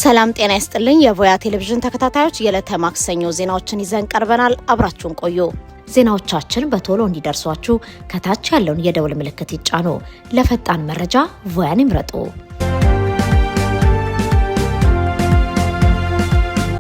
ሰላም ጤና ይስጥልኝ የቮያ ቴሌቪዥን ተከታታዮች የዕለተ ማክሰኞ ዜናዎችን ይዘን ቀርበናል። አብራችሁን ቆዩ። ዜናዎቻችን በቶሎ እንዲደርሷችሁ ከታች ያለውን የደውል ምልክት ይጫኑ። ለፈጣን መረጃ ቮያን ይምረጡ።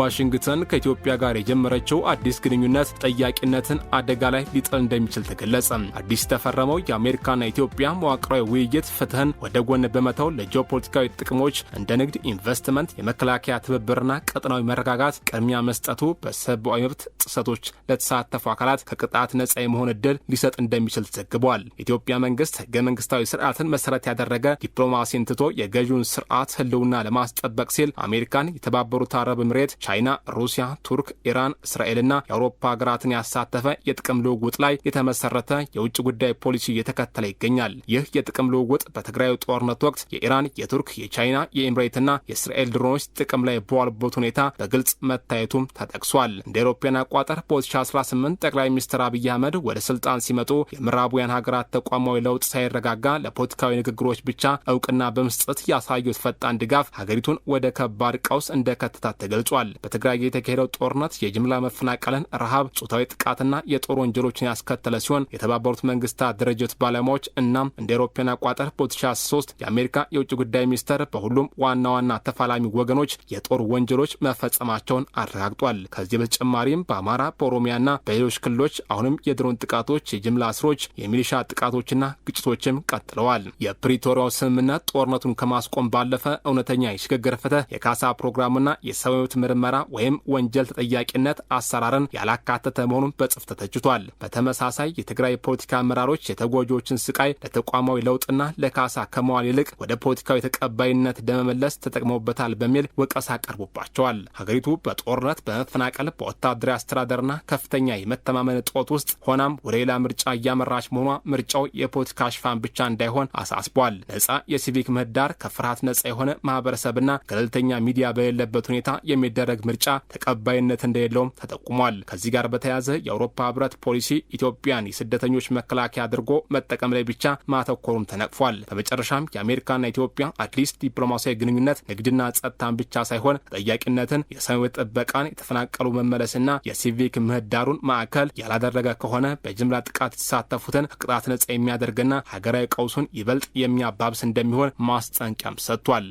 ዋሽንግተን ከኢትዮጵያ ጋር የጀመረችው አዲስ ግንኙነት ጠያቂነትን አደጋ ላይ ሊጥል እንደሚችል ተገለጸ። አዲስ ተፈረመው የአሜሪካና ኢትዮጵያ መዋቅራዊ ውይይት ፍትህን ወደ ጎን በመተው ለጂኦፖለቲካዊ ጥቅሞች እንደ ንግድ፣ ኢንቨስትመንት፣ የመከላከያ ትብብርና ቀጠናዊ መረጋጋት ቅድሚያ መስጠቱ በሰብአዊ መብት ጥሰቶች ለተሳተፉ አካላት ከቅጣት ነጻ የመሆን እድል ሊሰጥ እንደሚችል ተዘግቧል። የኢትዮጵያ መንግስት ህገ መንግስታዊ ስርዓትን መሰረት ያደረገ ዲፕሎማሲን ትቶ የገዢውን ስርዓት ህልውና ለማስጠበቅ ሲል አሜሪካን፣ የተባበሩት አረብ ኤምሬት፣ ቻይና፣ ሩሲያ፣ ቱርክ፣ ኢራን፣ እስራኤልና የአውሮፓ ሀገራትን ያሳተፈ የጥቅም ልውውጥ ላይ የተመሰረተ የውጭ ጉዳይ ፖሊሲ እየተከተለ ይገኛል። ይህ የጥቅም ልውውጥ በትግራዩ ጦርነት ወቅት የኢራን፣ የቱርክ፣ የቻይና፣ የኤምሬትና የእስራኤል ድሮኖች ጥቅም ላይ በዋሉበት ሁኔታ በግልጽ መታየቱም ተጠቅሷል። እንደ አውሮፓውያን አቆጣጠር በ2018 ጠቅላይ ሚኒስትር አብይ አህመድ ወደ ስልጣን ሲመጡ የምዕራባውያን ሀገራት ተቋማዊ ለውጥ ሳይረጋጋ ለፖለቲካዊ ንግግሮች ብቻ እውቅና በመስጠት ያሳዩት ፈጣን ድጋፍ ሀገሪቱን ወደ ከባድ ቀውስ እንደከተታት ተገልጿል። በትግራይ የተካሄደው ጦርነት የጅምላ መፈናቀልን፣ ረሃብ፣ ጾታዊ ጥቃትና የጦር ወንጀሎችን ያስከተለ ሲሆን የተባበሩት መንግስታት ድርጅት ባለሙያዎች እናም እንደ አውሮፓውያን አቆጣጠር በ2003 የአሜሪካ የውጭ ጉዳይ ሚኒስቴር በሁሉም ዋና ዋና ተፋላሚ ወገኖች የጦር ወንጀሎች መፈጸማቸውን አረጋግጧል። ከዚህ በተጨማሪም በአማራ፣ በኦሮሚያና በሌሎች ክልሎች አሁንም የድሮን ጥቃቶች፣ የጅምላ እስሮች፣ የሚሊሻ ጥቃቶችና ግጭቶችም ቀጥለዋል። የፕሪቶሪያው ስምምነት ጦርነቱን ከማስቆም ባለፈ እውነተኛ የሽግግር ፍትህ፣ የካሳ ፕሮግራምና የሰብአዊ መብት ምርመራ ወይም ወንጀል ተጠያቂነት አሰራርን ያላካተተ መሆኑን በጽፍት ተችቷል። በተመሳሳይ የትግራይ ፖለቲካ አመራሮች የተጎጂዎችን ስቃይ ለተቋማዊ ለውጥና ለካሳ ከመዋል ይልቅ ወደ ፖለቲካዊ ተቀባይነት ለመመለስ ተጠቅመውበታል በሚል ወቀሳ ቀርቦባቸዋል። ሀገሪቱ በጦርነት፣ በመፈናቀል፣ በወታደራዊ አስተዳደርና ከፍተኛ የመተማመን እጦት ውስጥ ሆናም ወደ ሌላ ምርጫ እያመራች መሆኗ ምርጫው የፖለቲካ ሽፋን ብቻ እንዳይሆን አሳስቧል። ነጻ የሲቪክ ምህዳር፣ ከፍርሃት ነጻ የሆነ ማህበረሰብና ገለልተኛ ሚዲያ በሌለበት ሁኔታ የሚደረግ ምርጫ ተቀባይነት እንደሌለውም ተጠቁሟል። ከዚህ ጋር በተያያዘ የአውሮፓ ህብረት ፖሊሲ ኢትዮጵያን የስደተኞች መከላከያ አድርጎ መጠቀም ላይ ብቻ ማተኮሩም ተነቅፏል። በመጨረሻም የአሜሪካና ኢትዮጵያ አትሊስት ዲፕሎማሲያዊ ግንኙነት ንግድና ጸጥታን ብቻ ሳይሆን ተጠያቂነትን፣ የሰብአዊ ጥበቃን፣ የተፈናቀሉ መመለስና የሲቪክ ምህዳሩን ማዕከል ያላደረገ ከሆነ በጅምላ ጥቃት የተሳተፉትን ከቅጣት ነጻ የሚያደርግና ሀገራዊ ቀውሱን ይበልጥ የሚያባብስ እንደሚሆን ማስጠንቀቂያም ሰጥቷል።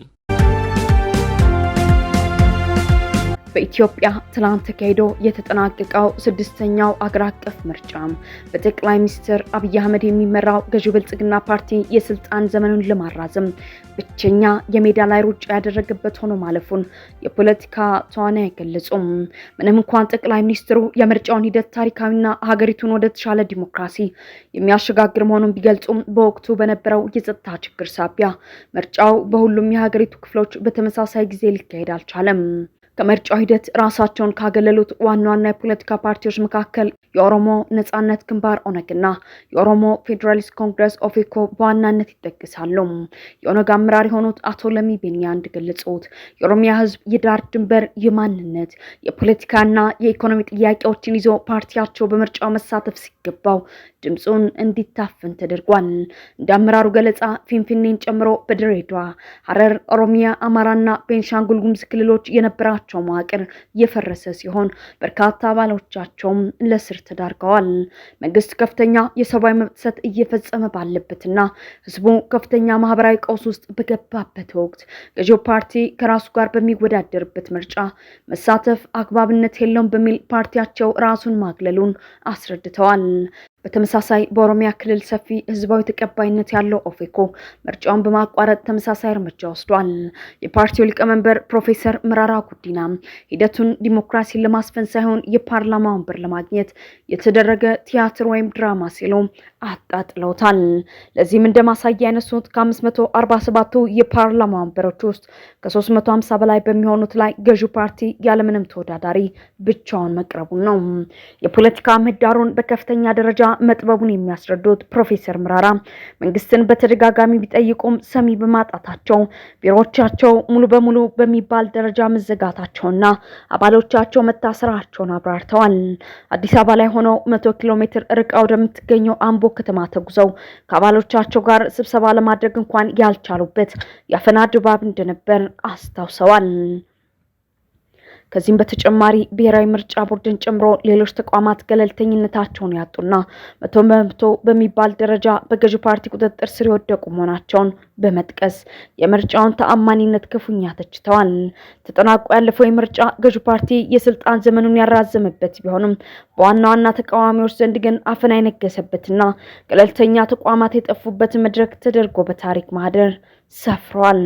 በኢትዮጵያ ትላንት ተካሂዶ የተጠናቀቀው ስድስተኛው አገር አቀፍ ምርጫ በጠቅላይ ሚኒስትር አብይ አህመድ የሚመራው ገዢው ብልጽግና ፓርቲ የስልጣን ዘመኑን ለማራዘም ብቸኛ የሜዳ ላይ ሩጫ ያደረገበት ሆኖ ማለፉን የፖለቲካ ተዋናዮች ገለጹ። ምንም እንኳን ጠቅላይ ሚኒስትሩ የምርጫውን ሂደት ታሪካዊና ሀገሪቱን ወደ ተሻለ ዲሞክራሲ የሚያሸጋግር መሆኑን ቢገልጹም በወቅቱ በነበረው የጸጥታ ችግር ሳቢያ ምርጫው በሁሉም የሀገሪቱ ክፍሎች በተመሳሳይ ጊዜ ሊካሄድ አልቻለም። ከመርጫው ሂደት ራሳቸውን ካገለሉት ዋና ዋና የፖለቲካ ፓርቲዎች መካከል የኦሮሞ ነጻነት ግንባር ኦነግና የኦሮሞ ፌዴራሊስት ኮንግረስ ኦፌኮ በዋናነት ይጠቀሳሉ። የኦነግ አመራር የሆኑት አቶ ለሚ ቤንያ እንደገለጹት የኦሮሚያ ሕዝብ የዳር ድንበር፣ የማንነት፣ የፖለቲካና የኢኮኖሚ ጥያቄዎችን ይዞ ፓርቲያቸው በምርጫው መሳተፍ ሲገባው ድምጹን እንዲታፈን ተደርጓል። እንደ አመራሩ ገለጻ ፊንፊኔን ጨምሮ በድሬዳዋ፣ ሐረር፣ ኦሮሚያ፣ አማራና ቤንሻንጉል ጉሙዝ ክልሎች የነበራቸው መዋቅር የፈረሰ ሲሆን በርካታ አባሎቻቸውም ለስር ተዳርገዋል። መንግስት ከፍተኛ የሰብአዊ መብት ጥሰት እየፈጸመ ባለበትና ህዝቡ ከፍተኛ ማህበራዊ ቀውስ ውስጥ በገባበት ወቅት ገዢው ፓርቲ ከራሱ ጋር በሚወዳደርበት ምርጫ መሳተፍ አግባብነት የለውም በሚል ፓርቲያቸው ራሱን ማግለሉን አስረድተዋል። በተመሳሳይ በኦሮሚያ ክልል ሰፊ ህዝባዊ ተቀባይነት ያለው ኦፌኮ ምርጫውን በማቋረጥ ተመሳሳይ እርምጃ ወስዷል። የፓርቲው ሊቀመንበር ፕሮፌሰር መራራ ጉዲና ሂደቱን ዲሞክራሲን ለማስፈን ሳይሆን የፓርላማ ወንበር ለማግኘት የተደረገ ቲያትር ወይም ድራማ ሲሉ አጣጥለውታል። ለዚህም እንደማሳያ ያነሱት ከ547ቱ የፓርላማ ወንበሮች ውስጥ ከ350 በላይ በሚሆኑት ላይ ገዢው ፓርቲ ያለምንም ተወዳዳሪ ብቻውን መቅረቡን ነው። የፖለቲካ ምህዳሩን በከፍተኛ ደረጃ መጥበቡን የሚያስረዱት ፕሮፌሰር መራራ መንግስትን በተደጋጋሚ ቢጠይቁም ሰሚ በማጣታቸው ቢሮዎቻቸው ሙሉ በሙሉ በሚባል ደረጃ መዘጋታቸውና አባሎቻቸው መታሰራቸውን አብራርተዋል። አዲስ አበባ ላይ ሆነው 100 ኪሎ ሜትር ርቃ ወደምትገኘው አምቦ ከተማ ተጉዘው ከአባሎቻቸው ጋር ስብሰባ ለማድረግ እንኳን ያልቻሉበት ያፈና ድባብ እንደነበር አስታውሰዋል። ከዚህም በተጨማሪ ብሔራዊ ምርጫ ቦርድን ጨምሮ ሌሎች ተቋማት ገለልተኝነታቸውን ያጡና መቶ በሚባል ደረጃ በገዢው ፓርቲ ቁጥጥር ስር የወደቁ መሆናቸውን በመጥቀስ የምርጫውን ተአማኒነት ክፉኛ ተችተዋል። ተጠናቆ ያለፈው የምርጫ ገዢው ፓርቲ የስልጣን ዘመኑን ያራዘመበት ቢሆንም በዋና ዋና ተቃዋሚዎች ዘንድ ግን አፈና የነገሰበትና ገለልተኛ ተቋማት የጠፉበት መድረክ ተደርጎ በታሪክ ማህደር ሰፍሯል።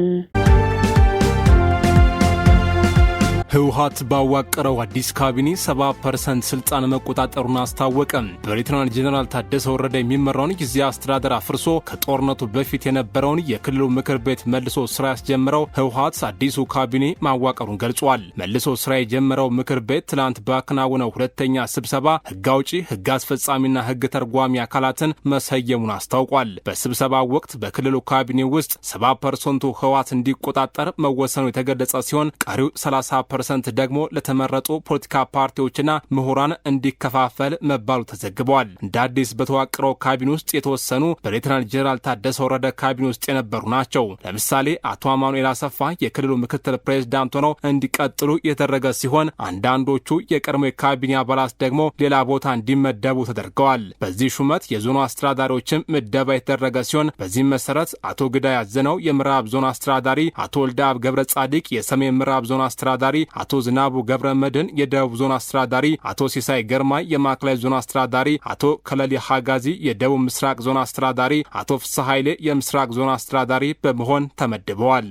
ህወሓት ባዋቀረው አዲስ ካቢኔ 70% ስልጣን መቆጣጠሩን አስታወቀ። በሌተናል ጄኔራል ታደሰ ወረደ የሚመራውን ጊዜያዊ አስተዳደር አፍርሶ ከጦርነቱ በፊት የነበረውን የክልሉ ምክር ቤት መልሶ ስራ ያስጀመረው ህወሓት አዲሱ ካቢኔ ማዋቀሩን ገልጿል። መልሶ ስራ የጀመረው ምክር ቤት ትላንት ባከናወነው ሁለተኛ ስብሰባ ህግ አውጪ፣ ህግ አስፈጻሚና ህግ ተርጓሚ አካላትን መሰየሙን አስታውቋል። በስብሰባው ወቅት በክልሉ ካቢኔ ውስጥ 70% ህወሓት እንዲቆጣጠር መወሰኑ የተገለጸ ሲሆን ቀሪው 30% ደግሞ ለተመረጡ ፖለቲካ ፓርቲዎችና ምሁራን እንዲከፋፈል መባሉ ተዘግቧል። እንደ አዲስ በተዋቀረው ካቢኔ ውስጥ የተወሰኑ በሌተናል ጄኔራል ታደሰ ወረደ ካቢኔ ውስጥ የነበሩ ናቸው። ለምሳሌ አቶ አማኑኤል አሰፋ የክልሉ ምክትል ፕሬዝዳንት ሆነው እንዲቀጥሉ የተደረገ ሲሆን አንዳንዶቹ የቀድሞ የካቢኔ አባላት ደግሞ ሌላ ቦታ እንዲመደቡ ተደርገዋል። በዚህ ሹመት የዞኑ አስተዳዳሪዎችም ምደባ የተደረገ ሲሆን በዚህም መሰረት አቶ ግዳይ አዘነው የምዕራብ ዞን አስተዳዳሪ፣ አቶ ወልደአብ ገብረ ጻዲቅ የሰሜን ምዕራብ ዞን አስተዳዳሪ፣ አቶ ዝናቡ ገብረ መድህን የደቡብ ዞን አስተዳዳሪ፣ አቶ ሲሳይ ገርማይ የማዕከላዊ ዞን አስተዳዳሪ፣ አቶ ከለሊ ሀጋዚ የደቡብ ምስራቅ ዞን አስተዳዳሪ፣ አቶ ፍስሐ ኃይሌ የምስራቅ ዞን አስተዳዳሪ በመሆን ተመድበዋል።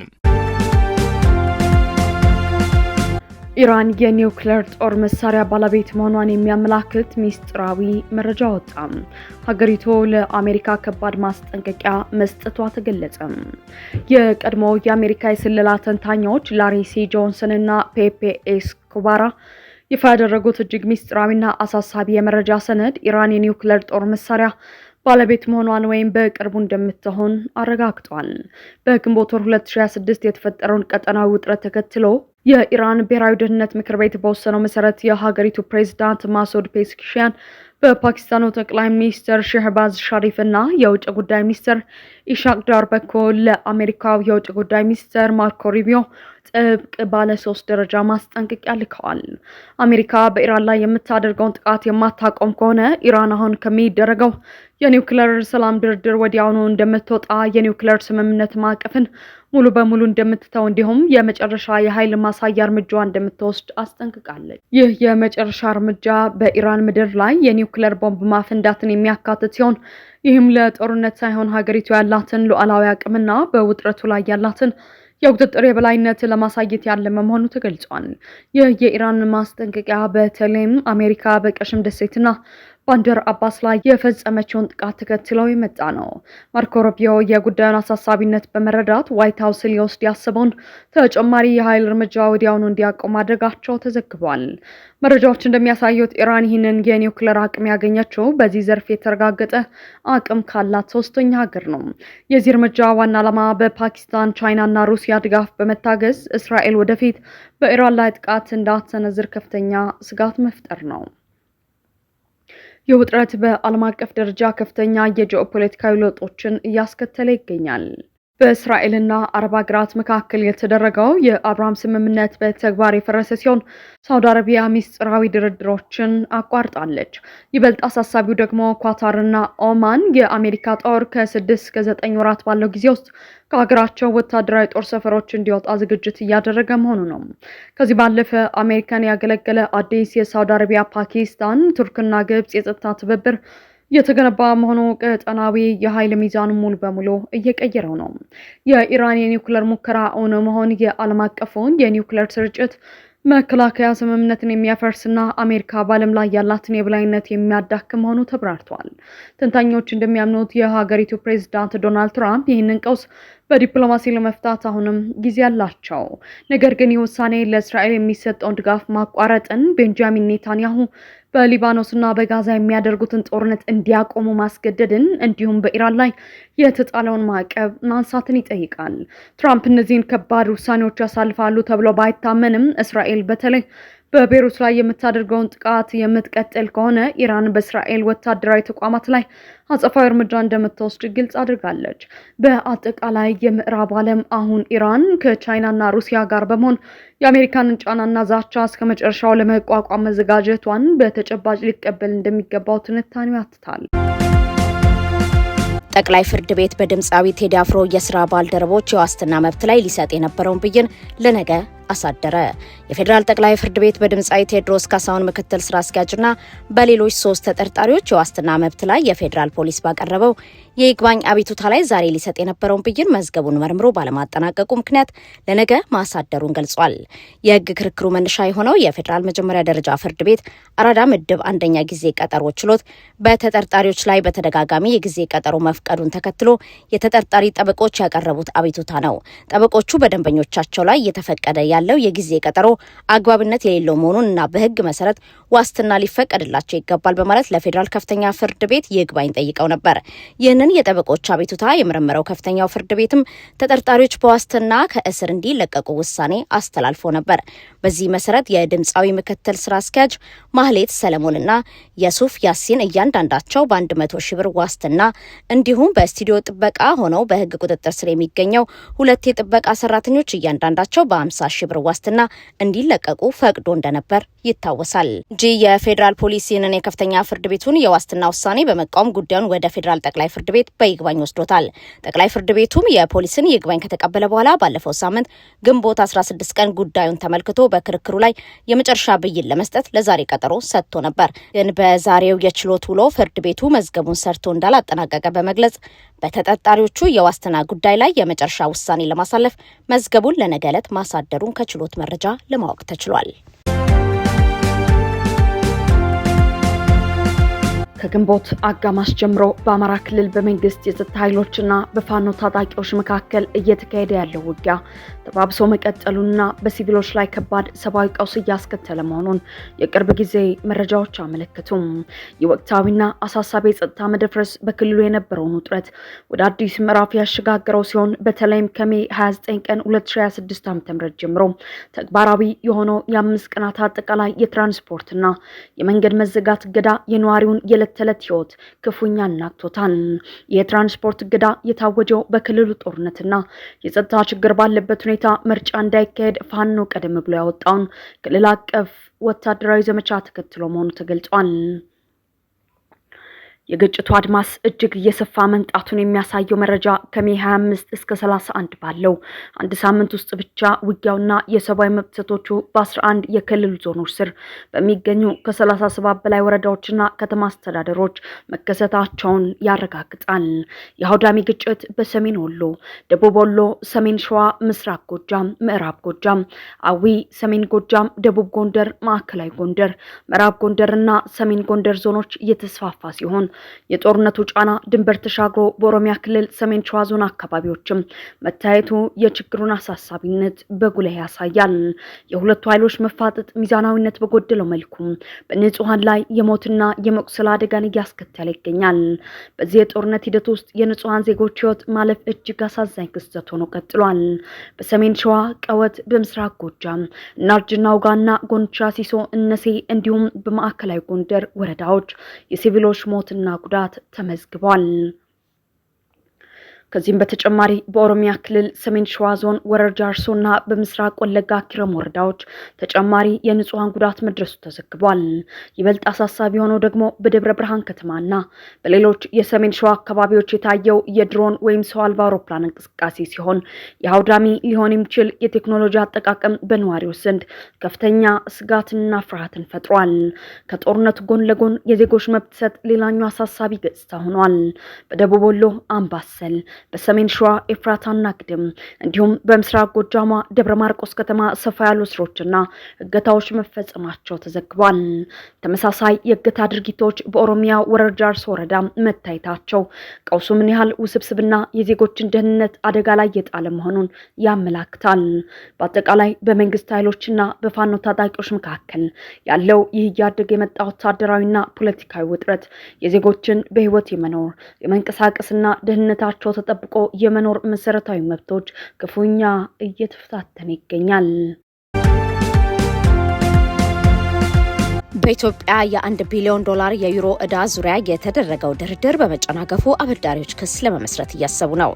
ኢራን የኒውክሌር ጦር መሳሪያ ባለቤት መሆኗን የሚያመላክት ሚስጥራዊ መረጃ ወጣ። ሀገሪቱ ለአሜሪካ ከባድ ማስጠንቀቂያ መስጠቷ ተገለጸ። የቀድሞው የአሜሪካ የስለላ ተንታኞች ላሪ ሲ ጆንሰን እና ፔፔ ኤስኮባር ይፋ ያደረጉት እጅግ ሚስጥራዊና አሳሳቢ የመረጃ ሰነድ ኢራን የኒውክሌር ጦር መሳሪያ ባለቤት መሆኗን ወይም በቅርቡ እንደምትሆን አረጋግጧል። በግንቦት ወር 2026 የተፈጠረውን ቀጠናዊ ውጥረት ተከትሎ የኢራን ብሔራዊ ደህንነት ምክር ቤት በወሰነው መሰረት የሀገሪቱ ፕሬዝዳንት ማሱድ ፔስኪሻን በፓኪስታኑ ጠቅላይ ሚኒስትር ሸህባዝ ሻሪፍ እና የውጭ ጉዳይ ሚኒስትር ኢሻቅ ዳር በኩል ለአሜሪካው የውጭ ጉዳይ ሚኒስትር ማርኮ ሩቢዮ ጥብቅ ባለ 3 ደረጃ ማስጠንቀቂያ ልከዋል። አሜሪካ በኢራን ላይ የምታደርገውን ጥቃት የማታቆም ከሆነ ኢራን አሁን ከሚደረገው የኒውክሌር ሰላም ድርድር ወዲያውኑ እንደምትወጣ፣ የኒውክሌር ስምምነት ማዕቀፍን ሙሉ በሙሉ እንደምትተው እንዲሁም የመጨረሻ የኃይል ማሳያ እርምጃ እንደምትወስድ አስጠንቅቃለች። ይህ የመጨረሻ እርምጃ በኢራን ምድር ላይ የኒውክሌር ቦምብ ማፈንዳትን የሚያካትት ሲሆን ይህም ለጦርነት ሳይሆን ሀገሪቱ ያላትን ሉዓላዊ አቅምና በውጥረቱ ላይ ያላትን የቁጥጥር የበላይነት ለማሳየት ያለመ መሆኑ ተገልጿል። ይህ የኢራን ማስጠንቀቂያ በተለይም አሜሪካ በቀሽም ደሴትና ባንደር አባስ ላይ የፈጸመችውን ጥቃት ተከትለው የመጣ ነው። ማርኮ ሩቢዮ የጉዳዩን አሳሳቢነት በመረዳት ዋይት ሀውስ ሊወስድ ያሰበውን ተጨማሪ የኃይል እርምጃ ወዲያውኑ እንዲያቆም ማድረጋቸው ተዘግቧል። መረጃዎች እንደሚያሳዩት ኢራን ይህንን የኒውክሌር አቅም ያገኘችው በዚህ ዘርፍ የተረጋገጠ አቅም ካላት ሶስተኛ ሀገር ነው። የዚህ እርምጃ ዋና ዓላማ በፓኪስታን፣ ቻይና እና ሩሲያ ድጋፍ በመታገዝ እስራኤል ወደፊት በኢራን ላይ ጥቃት እንዳትሰነዝር ከፍተኛ ስጋት መፍጠር ነው። ይህ ውጥረት በዓለም አቀፍ ደረጃ ከፍተኛ የጂኦፖለቲካዊ ለውጦችን እያስከተለ ይገኛል። በእስራኤልና አረብ ሀገራት መካከል የተደረገው የአብርሃም ስምምነት በተግባር የፈረሰ ሲሆን ሳውዲ አረቢያ ሚስጥራዊ ድርድሮችን አቋርጣለች። ይበልጥ አሳሳቢው ደግሞ ኳታርና ኦማን የአሜሪካ ጦር ከ6 እስከ 9 ወራት ባለው ጊዜ ውስጥ ከሀገራቸው ወታደራዊ ጦር ሰፈሮች እንዲወጣ ዝግጅት እያደረገ መሆኑ ነው። ከዚህ ባለፈ አሜሪካን ያገለገለ አዲስ የሳውዲ አረቢያ፣ ፓኪስታን፣ ቱርክና ግብጽ የጸጥታ ትብብር የተገነባ መሆኑ ቀጠናዊ የኃይል ሚዛኑ ሙሉ በሙሉ እየቀየረው ነው። የኢራን የኒውክሌር ሙከራ እውን መሆን የዓለም አቀፉን የኒውክሌር ስርጭት መከላከያ ስምምነትን የሚያፈርስና አሜሪካ በዓለም ላይ ያላትን የበላይነት የሚያዳክም መሆኑ ተብራርቷል። ተንታኞች እንደሚያምኑት የሀገሪቱ ፕሬዝዳንት ዶናልድ ትራምፕ ይህንን ቀውስ በዲፕሎማሲ ለመፍታት አሁንም ጊዜ አላቸው። ነገር ግን ይህ ውሳኔ ለእስራኤል የሚሰጠውን ድጋፍ ማቋረጥን፣ ቤንጃሚን ኔታንያሁ በሊባኖስና በጋዛ የሚያደርጉትን ጦርነት እንዲያቆሙ ማስገደድን እንዲሁም በኢራን ላይ የተጣለውን ማዕቀብ ማንሳትን ይጠይቃል። ትራምፕ እነዚህን ከባድ ውሳኔዎች ያሳልፋሉ ተብሎ ባይታመንም እስራኤል በተለይ በቤሩት ላይ የምታደርገውን ጥቃት የምትቀጥል ከሆነ ኢራን በእስራኤል ወታደራዊ ተቋማት ላይ አጸፋዊ እርምጃ እንደምትወስድ ግልጽ አድርጋለች። በአጠቃላይ የምዕራብ ዓለም አሁን ኢራን ከቻይናና ሩሲያ ጋር በመሆን የአሜሪካንን ጫናና ዛቻ እስከ መጨረሻው ለመቋቋም መዘጋጀቷን በተጨባጭ ሊቀበል እንደሚገባው ትንታኔው ያትታል። ጠቅላይ ፍርድ ቤት በድምፃዊ ቴዲ አፍሮ የስራ ባልደረቦች የዋስትና መብት ላይ ሊሰጥ የነበረውን ብይን ለነገ አሳደረ። የፌዴራል ጠቅላይ ፍርድ ቤት በድምፃዊ ቴዎድሮስ ካሳሁን ምክትል ስራ አስኪያጅና በሌሎች 3 ተጠርጣሪዎች የዋስትና መብት ላይ የፌዴራል ፖሊስ ባቀረበው የይግባኝ አቤቱታ ላይ ዛሬ ሊሰጥ የነበረውን ብይን መዝገቡን መርምሮ ባለማጠናቀቁ ምክንያት ለነገ ማሳደሩን ገልጿል። የህግ ክርክሩ መነሻ የሆነው የፌዴራል መጀመሪያ ደረጃ ፍርድ ቤት አራዳ ምድብ አንደኛ ጊዜ ቀጠሮ ችሎት በተጠርጣሪዎች ላይ በተደጋጋሚ የጊዜ ቀጠሮ መፍቀዱን ተከትሎ የተጠርጣሪ ጠበቆች ያቀረቡት አቤቱታ ነው። ጠበቆቹ በደንበኞቻቸው ላይ እየተፈቀደ ያለው የጊዜ ቀጠሮ አግባብነት የሌለው መሆኑንና በህግ መሰረት ዋስትና ሊፈቀድላቸው ይገባል በማለት ለፌዴራል ከፍተኛ ፍርድ ቤት ይግባኝ ጠይቀው ነበር። ይህንን የጠበቆች አቤቱታ የመረመረው ከፍተኛው ፍርድ ቤትም ተጠርጣሪዎች በዋስትና ከእስር እንዲለቀቁ ውሳኔ አስተላልፎ ነበር። በዚህ መሰረት የድምፃዊ ምክትል ስራ አስኪያጅ ማህሌት ሰለሞንና የሱፍ ያሲን እያንዳንዳቸው በ100 ሺህ ብር ዋስትና እንዲሁም በስቱዲዮ ጥበቃ ሆነው በህግ ቁጥጥር ስር የሚገኘው 2 የጥበቃ ሰራተኞች እያንዳንዳቸው በ50 ሺህ ብር ዋስትና እንዲለቀቁ ፈቅዶ እንደነበር ይታወሳል። የፌዴራል ፖሊስ ይህንን የከፍተኛ ፍርድ ቤቱን የዋስትና ውሳኔ በመቃወም ጉዳዩን ወደ ፌዴራል ጠቅላይ ፍርድ ቤት በይግባኝ ወስዶታል። ጠቅላይ ፍርድ ቤቱም የፖሊስን ይግባኝ ከተቀበለ በኋላ ባለፈው ሳምንት ግንቦት 16 ቀን ጉዳዩን ተመልክቶ በክርክሩ ላይ የመጨረሻ ብይን ለመስጠት ለዛሬ ቀጠሮ ሰጥቶ ነበር። ግን በዛሬው የችሎት ውሎ ፍርድ ቤቱ መዝገቡን ሰርቶ እንዳላጠናቀቀ በመግለጽ በተጠርጣሪዎቹ የዋስትና ጉዳይ ላይ የመጨረሻ ውሳኔ ለማሳለፍ መዝገቡን ለነገ ዕለት ማሳደሩን ከችሎት መረጃ ለማወቅ ተችሏል። ከግንቦት አጋማሽ ጀምሮ በአማራ ክልል በመንግስት የጸጥታ ኃይሎችና በፋኖ ታጣቂዎች መካከል እየተካሄደ ያለው ውጊያ ተባብሶ መቀጠሉና በሲቪሎች ላይ ከባድ ሰብአዊ ቀውስ እያስከተለ መሆኑን የቅርብ ጊዜ መረጃዎች አመለከቱም። የወቅታዊና አሳሳቢ የጸጥታ መደፍረስ በክልሉ የነበረውን ውጥረት ወደ አዲስ ምዕራፍ ያሸጋገረው ሲሆን በተለይም ከሜ 29 ቀን 2026 ዓ.ም ጀምሮ ተግባራዊ የሆነው የ5 ቀናት አጠቃላይ የትራንስፖርትና የመንገድ መዘጋት እገዳ የነዋሪውን ተለት ህይወት ክፉኛ እናክቶታል። የትራንስፖርት እገዳ የታወጀው በክልሉ ጦርነትና የጸጥታ ችግር ባለበት ሁኔታ ምርጫ እንዳይካሄድ ፋኖ ቀደም ብሎ ያወጣውን ክልል አቀፍ ወታደራዊ ዘመቻ ተከትሎ መሆኑ ተገልጿል። የግጭቱ አድማስ እጅግ እየሰፋ መምጣቱን የሚያሳየው መረጃ ከሜ 25 እስከ 31 ባለው አንድ ሳምንት ውስጥ ብቻ ውጊያውና የሰብአዊ መብት ጥሰቶቹ በ11 የክልል ዞኖች ስር በሚገኙ ከ37 በላይ ወረዳዎችና ከተማ አስተዳደሮች መከሰታቸውን ያረጋግጣል። የአውዳሚ ግጭት በሰሜን ወሎ፣ ደቡብ ወሎ፣ ሰሜን ሸዋ፣ ምስራቅ ጎጃም፣ ምዕራብ ጎጃም፣ አዊ፣ ሰሜን ጎጃም፣ ደቡብ ጎንደር፣ ማዕከላዊ ጎንደር፣ ምዕራብ ጎንደርና ሰሜን ጎንደር ዞኖች እየተስፋፋ ሲሆን የጦርነቱ ጫና ድንበር ተሻግሮ በኦሮሚያ ክልል ሰሜን ሸዋ ዞን አካባቢዎችም መታየቱ የችግሩን አሳሳቢነት በጉልህ ያሳያል። የሁለቱ ኃይሎች መፋጠጥ ሚዛናዊነት በጎደለው መልኩ በንጹሃን ላይ የሞትና የመቁሰል አደጋን እያስከተለ ይገኛል። በዚህ የጦርነት ሂደት ውስጥ የንጹሃን ዜጎች ህይወት ማለፍ እጅግ አሳዛኝ ክስተት ሆኖ ቀጥሏል። በሰሜን ሸዋ ቀወት፣ በምስራቅ ጎጃም እናርጅና ውጋና ጎንቻ ሲሶ፣ እነሴ እንዲሁም በማዕከላዊ ጎንደር ወረዳዎች የሲቪሎች ሞትና ጉዳት ተመዝግቧል። ከዚህም በተጨማሪ በኦሮሚያ ክልል ሰሜን ሸዋ ዞን ወረዳ ጃርሶና በምስራቅ ወለጋ ኪረም ወረዳዎች ተጨማሪ የንጹሃን ጉዳት መድረሱ ተዘግቧል። ይበልጥ አሳሳቢ ሆኖ ደግሞ በደብረ ብርሃን ከተማና በሌሎች የሰሜን ሸዋ አካባቢዎች የታየው የድሮን ወይም ሰው አልባ አውሮፕላን እንቅስቃሴ ሲሆን የአውዳሚ ሊሆን የሚችል የቴክኖሎጂ አጠቃቀም በነዋሪዎች ዘንድ ከፍተኛ ስጋትና ፍርሃትን ፈጥሯል። ከጦርነቱ ጎን ለጎን የዜጎች መብት ጥሰት ሌላኛው አሳሳቢ ገጽታ ሆኗል። በደቡብ ወሎ አምባሰል፣ በሰሜን ሸዋ ኤፍራታና ግድም እንዲሁም በምስራቅ ጎጃማ ደብረ ማርቆስ ከተማ ሰፋ ያሉ እስሮችና እገታዎች መፈጸማቸው ተዘግቧል። ተመሳሳይ የእገታ ድርጊቶች በኦሮሚያ ወረዳ ጃርሶ ወረዳ መታየታቸው ቀውሱ ምን ያህል ውስብስብና የዜጎችን ደህንነት አደጋ ላይ የጣለ መሆኑን ያመላክታል። በአጠቃላይ በመንግስት ኃይሎችና በፋኖ ታጣቂዎች መካከል ያለው ይህ እያደገ የመጣ ወታደራዊና ፖለቲካዊ ውጥረት የዜጎችን በህይወት የመኖር የመንቀሳቀስና ደህንነታቸው ተጠብቆ የመኖር መሰረታዊ መብቶች ክፉኛ እየተፈታተነ ይገኛል። በኢትዮጵያ የ1 ቢሊዮን ዶላር የዩሮ ዕዳ ዙሪያ የተደረገው ድርድር በመጨናገፉ አበዳሪዎች ክስ ለመመስረት እያሰቡ ነው።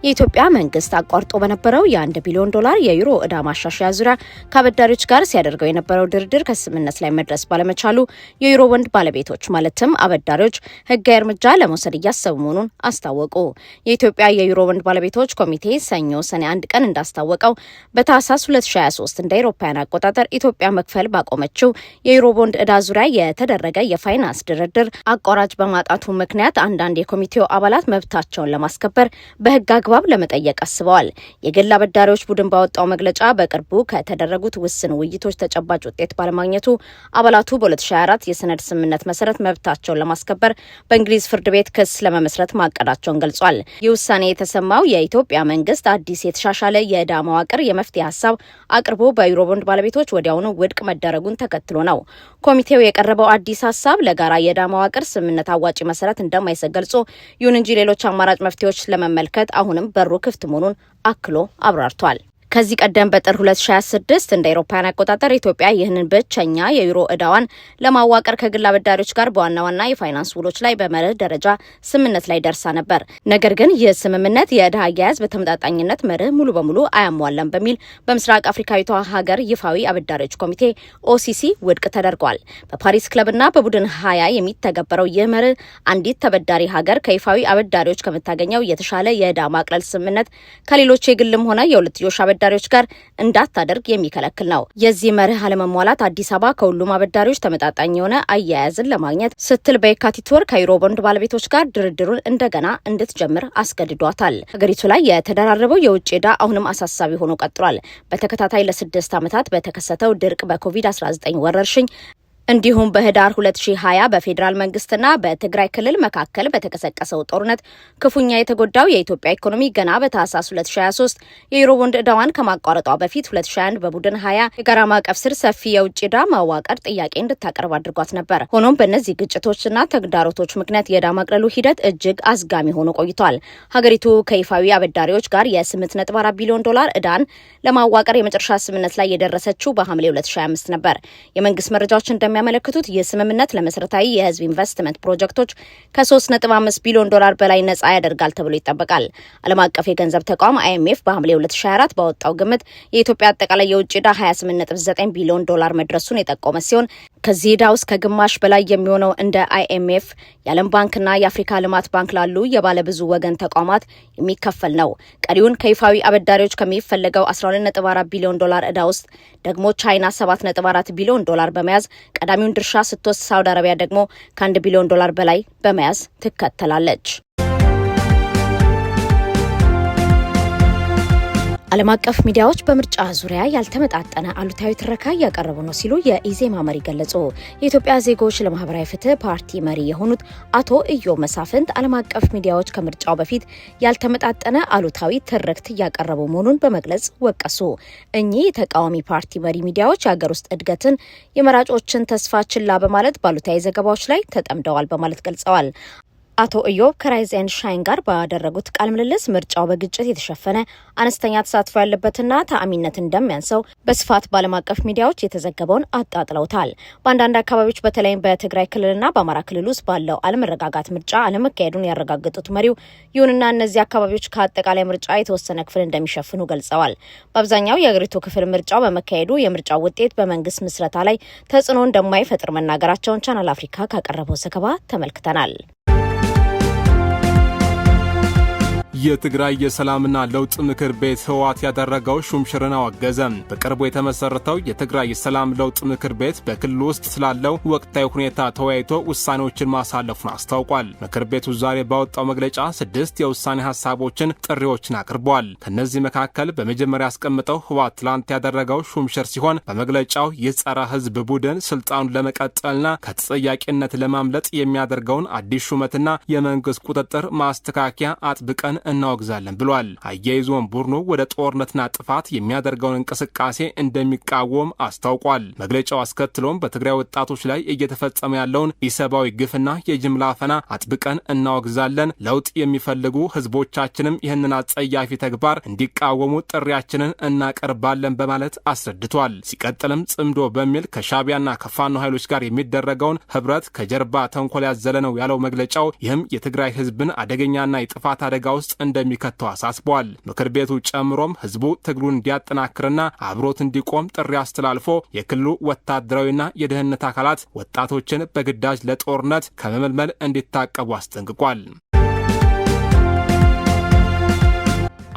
የኢትዮጵያ መንግስት አቋርጦ በነበረው የ1 ቢሊዮን ዶላር የዩሮ ዕዳ ማሻሻያ ዙሪያ ከአበዳሪዎች ጋር ሲያደርገው የነበረው ድርድር ከስምምነት ላይ መድረስ ባለመቻሉ የዩሮ ቦንድ ባለቤቶች ማለትም አበዳሪዎች ህጋዊ እርምጃ ለመውሰድ እያሰቡ መሆኑን አስታወቁ። የኢትዮጵያ የዩሮ ቦንድ ባለቤቶች ኮሚቴ ሰኞ ሰኔ 1 ቀን እንዳስታወቀው በታህሳስ 2023 እንደ አውሮፓውያን አቆጣጠር ኢትዮጵያ መክፈል ባቆመችው የዩሮ ቦንድ ዕዳ ዙሪያ የተደረገ የፋይናንስ ድርድር አቋራጭ በማጣቱ ምክንያት አንዳንድ የኮሚቴው አባላት መብታቸውን ለማስከበር በህግ አግባብ ለመጠየቅ አስበዋል። የግል አበዳሪዎች ቡድን ባወጣው መግለጫ በቅርቡ ከተደረጉት ውስን ውይይቶች ተጨባጭ ውጤት ባለማግኘቱ አባላቱ በ2024 የሰነድ ስምምነት መሰረት መብታቸውን ለማስከበር በእንግሊዝ ፍርድ ቤት ክስ ለመመስረት ማቀዳቸውን ገልጿል። ይህ ውሳኔ የተሰማው የኢትዮጵያ መንግስት አዲስ የተሻሻለ የዕዳ መዋቅር የመፍትሄ ሀሳብ አቅርቦ በዩሮ ቦንድ ባለቤቶች ወዲያውኑ ውድቅ መደረጉን ተከትሎ ነው። ኮሚቴው የቀረበው አዲስ ሀሳብ ለጋራ የዕዳ መዋቅር ስምምነት አዋጪ መሰረት እንደማይሰጥ ገልጾ ይሁን እንጂ ሌሎች አማራጭ መፍትሄዎች ለመመልከት አሁንም በሩ ክፍት መሆኑን አክሎ አብራርቷል። ከዚህ ቀደም በጥር 2026 እንደ አውሮፓውያን አቆጣጠር ኢትዮጵያ ይህንን ብቸኛ የዩሮ ዕዳዋን ለማዋቀር ከግል አበዳሪዎች ጋር በዋና ዋና የፋይናንስ ውሎች ላይ በመርህ ደረጃ ስምምነት ላይ ደርሳ ነበር። ነገር ግን ይህ ስምምነት የዕዳ አያያዝ በተመጣጣኝነት መርህ ሙሉ በሙሉ አያሟላም በሚል በምስራቅ አፍሪካዊቷ ሀገር ይፋዊ አበዳሪዎች ኮሚቴ ኦሲሲ ውድቅ ተደርጓል። በፓሪስ ክለብና በቡድን 20 የሚተገበረው ይህ መርህ አንዲት ተበዳሪ ሀገር ከይፋዊ አበዳሪዎች ከምታገኘው የተሻለ የዕዳ ማቅለል ስምምነት ከሌሎች የግልም ሆነ የሁለትዮሽ አበዳሪዎች ጋር እንዳታደርግ የሚከለክል ነው። የዚህ መርህ አለመሟላት አዲስ አበባ ከሁሉም አበዳሪዎች ተመጣጣኝ የሆነ አያያዝን ለማግኘት ስትል በየካቲት ወር ከዩሮ ቦንድ ባለቤቶች ጋር ድርድሩን እንደገና እንድትጀምር አስገድዷታል። ሀገሪቱ ላይ የተደራረበው የውጭ ዕዳ አሁንም አሳሳቢ ሆኖ ቀጥሏል። በተከታታይ ለ6 ዓመታት በተከሰተው ድርቅ፣ በኮቪድ-19 ወረርሽኝ እንዲሁም በህዳር 2020 በፌዴራል መንግስትና በትግራይ ክልል መካከል በተቀሰቀሰው ጦርነት ክፉኛ የተጎዳው የኢትዮጵያ ኢኮኖሚ ገና በታህሳስ 2023 የዩሮ ቦንድ ዕዳዋን ከማቋረጧ በፊት 2021 በቡድን 20 የጋራ ማዕቀፍ ስር ሰፊ የውጭ ዕዳ ማዋቀር ጥያቄ እንድታቀርብ አድርጓት ነበር። ሆኖም በእነዚህ ግጭቶችና ተግዳሮቶች ምክንያት የዕዳ ማቅለሉ ሂደት እጅግ አዝጋሚ ሆኖ ቆይቷል። ሀገሪቱ ከይፋዊ አበዳሪዎች ጋር የ8.4 ቢሊዮን ዶላር ዕዳን ለማዋቀር የመጨረሻ ስምምነት ላይ የደረሰችው በሐምሌ 2025 ነበር። የመንግስት መረጃዎች የሚያመለክቱት ይህ ስምምነት ለመሰረታዊ የህዝብ ኢንቨስትመንት ፕሮጀክቶች ከ3.5 ቢሊዮን ዶላር በላይ ነጻ ያደርጋል ተብሎ ይጠበቃል። ዓለም አቀፍ የገንዘብ ተቋም አይኤምኤፍ በሐምሌ 2024 ባወጣው ግምት የኢትዮጵያ አጠቃላይ የውጭ ዕዳ 28.9 ቢሊዮን ዶላር መድረሱን የጠቆመ ሲሆን ከዚህ ዕዳ ውስጥ ከግማሽ በላይ የሚሆነው እንደ አይኤምኤፍ፣ የዓለም ባንክና የአፍሪካ ልማት ባንክ ላሉ የባለብዙ ወገን ተቋማት የሚከፈል ነው። ቀሪውን ከይፋዊ አበዳሪዎች ከሚፈለገው 12.4 ቢሊዮን ዶላር ዕዳ ውስጥ ደግሞ ቻይና 7.4 ቢሊዮን ዶላር በመያዝ ቀዳሚውን ድርሻ ስትወስድ፣ ሳውዲ አረቢያ ደግሞ ከ1 ቢሊዮን ዶላር በላይ በመያዝ ትከተላለች። ዓለም አቀፍ ሚዲያዎች በምርጫ ዙሪያ ያልተመጣጠነ አሉታዊ ትረካ እያቀረቡ ነው ሲሉ የኢዜማ መሪ ገለጹ። የኢትዮጵያ ዜጎች ለማህበራዊ ፍትህ ፓርቲ መሪ የሆኑት አቶ ኢዮብ መሳፍንት ዓለም አቀፍ ሚዲያዎች ከምርጫው በፊት ያልተመጣጠነ አሉታዊ ትርክት እያቀረቡ መሆኑን በመግለጽ ወቀሱ። እኚህ የተቃዋሚ ፓርቲ መሪ ሚዲያዎች የሀገር ውስጥ እድገትን፣ የመራጮችን ተስፋ ችላ በማለት ባሉታዊ ዘገባዎች ላይ ተጠምደዋል በማለት ገልጸዋል። አቶ ኢዮብ ከራይዝ ኤንድ ሻይን ጋር ባደረጉት ቃለ ምልልስ ምርጫው በግጭት የተሸፈነ አነስተኛ ተሳትፎ ያለበትና ተአማኒነት እንደሚያንሰው በስፋት በዓለም አቀፍ ሚዲያዎች የተዘገበውን አጣጥለውታል። በአንዳንድ አካባቢዎች በተለይም በትግራይ ክልልና በአማራ ክልል ውስጥ ባለው አለመረጋጋት ምርጫ አለመካሄዱን ያረጋገጡት መሪው ይሁንና እነዚህ አካባቢዎች ከአጠቃላይ ምርጫ የተወሰነ ክፍል እንደሚሸፍኑ ገልጸዋል። በአብዛኛው የአገሪቱ ክፍል ምርጫው በመካሄዱ የምርጫው ውጤት በመንግስት ምስረታ ላይ ተጽዕኖ እንደማይፈጥር መናገራቸውን ቻናል አፍሪካ ካቀረበው ዘገባ ተመልክተናል። የትግራይ የሰላምና ለውጥ ምክር ቤት ህወሓት ያደረገው ሹምሽርን አወገዘ። በቅርቡ የተመሰረተው የትግራይ የሰላም ለውጥ ምክር ቤት በክልሉ ውስጥ ስላለው ወቅታዊ ሁኔታ ተወያይቶ ውሳኔዎችን ማሳለፉን አስታውቋል። ምክር ቤቱ ዛሬ ባወጣው መግለጫ 6 የውሳኔ ሀሳቦችን፣ ጥሪዎችን አቅርቧል። ከነዚህ መካከል በመጀመሪያ ያስቀምጠው ህወሓት ትላንት ያደረገው ሹምሽር ሲሆን በመግለጫው የጸረ ህዝብ ቡድን ስልጣኑን ለመቀጠልና ከተጠያቂነት ለማምለጥ የሚያደርገውን አዲስ ሹመትና የመንግስት ቁጥጥር ማስተካከያ አጥብቀን እናወግዛለን ብሏል። አያይዞም ቡድኑ ወደ ጦርነትና ጥፋት የሚያደርገውን እንቅስቃሴ እንደሚቃወም አስታውቋል። መግለጫው አስከትሎም በትግራይ ወጣቶች ላይ እየተፈጸመ ያለውን ኢሰብአዊ ግፍና የጅምላ አፈና አጥብቀን እናወግዛለን። ለውጥ የሚፈልጉ ህዝቦቻችንም ይህንን አጸያፊ ተግባር እንዲቃወሙ ጥሪያችንን እናቀርባለን በማለት አስረድቷል። ሲቀጥልም ጽምዶ በሚል ከሻቢያና ከፋኖ ኃይሎች ጋር የሚደረገውን ህብረት ከጀርባ ተንኮል ያዘለ ነው ያለው መግለጫው ይህም የትግራይ ህዝብን አደገኛና የጥፋት አደጋ ውስጥ እንደሚከተው አሳስቧል። ምክር ቤቱ ጨምሮም ህዝቡ ትግሉን እንዲያጠናክርና አብሮት እንዲቆም ጥሪ አስተላልፎ የክልሉ ወታደራዊና የደህንነት አካላት ወጣቶችን በግዳጅ ለጦርነት ከመመልመል እንዲታቀቡ አስጠንቅቋል።